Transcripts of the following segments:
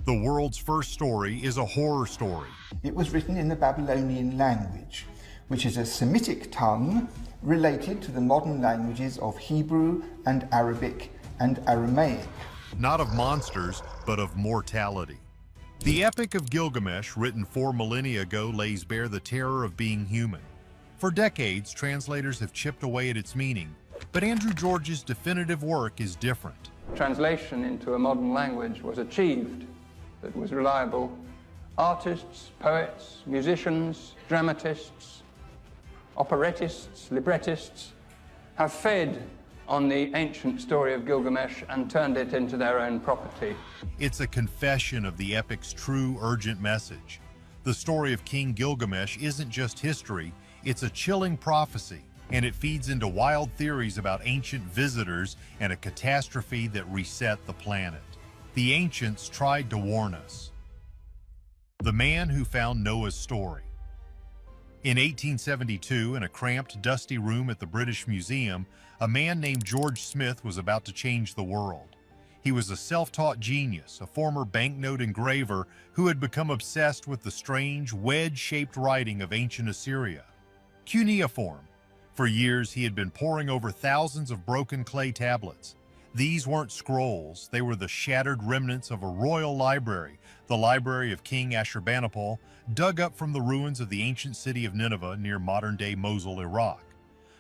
The world's first story is a horror story. It was written in the Babylonian language, which is a Semitic tongue related to the modern languages of Hebrew and Arabic and Aramaic. Not of monsters, but of mortality. The Epic of Gilgamesh, written 4 millennia ago, lays bare the terror of being human. For decades, translators have chipped away at its meaning, but Andrew George's definitive work is different. Translation into a modern language was achieved that was reliable. Artists, poets, musicians, dramatists, operettists, librettists have fed on the ancient story of Gilgamesh and turned it into their own property. It's a confession of the epic's true, urgent message. The story of King Gilgamesh isn't just history, it's a chilling prophecy, and it feeds into wild theories about ancient visitors and a catastrophe that reset the planet. The ancients tried to warn us. The man who found Noah's story. In 1872, in a cramped, dusty room at the British Museum, a man named George Smith was about to change the world. He was a self-taught genius, a former banknote engraver who had become obsessed with the strange, wedge-shaped writing of ancient Assyria. Cuneiform. For years, he had been poring over thousands of broken clay tablets. These weren't scrolls, they were the shattered remnants of a royal library, the library of King Ashurbanipal, dug up from the ruins of the ancient city of Nineveh near modern-day Mosul, Iraq.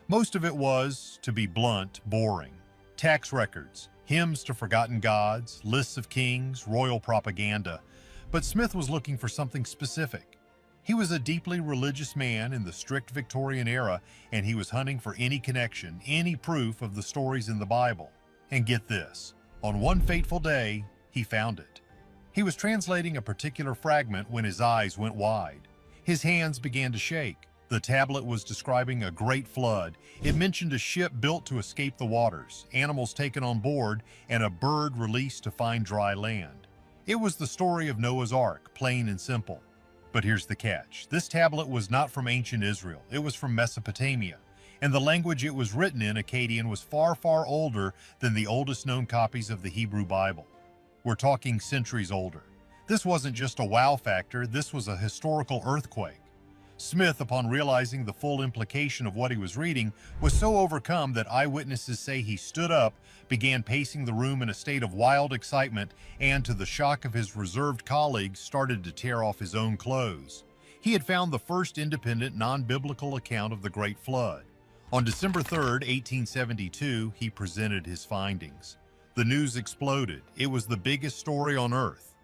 Most of it was, to be blunt, boring. Tax records, hymns to forgotten gods, lists of kings, royal propaganda. But Smith was looking for something specific. He was a deeply religious man in the strict Victorian era, and he was hunting for any connection, any proof of the stories in the Bible. And get this, on one fateful day, he found it. He was translating a particular fragment when his eyes went wide. His hands began to shake. The tablet was describing a great flood. It mentioned a ship built to escape the waters, animals taken on board, and a bird released to find dry land. It was the story of Noah's Ark, plain and simple. But here's the catch. This tablet was not from ancient Israel. It was from Mesopotamia. And the language it was written in, Akkadian, was far, far older than the oldest known copies of the Hebrew Bible. We're talking centuries older. This wasn't just a wow factor, this was a historical earthquake. Smith, upon realizing the full implication of what he was reading, was so overcome that eyewitnesses say he stood up, began pacing the room in a state of wild excitement, and to the shock of his reserved colleagues, started to tear off his own clothes. He had found the first independent, non-biblical account of the Great Flood. On December 3, 1872, he presented his findings. The news exploded. It was the biggest story on Earth.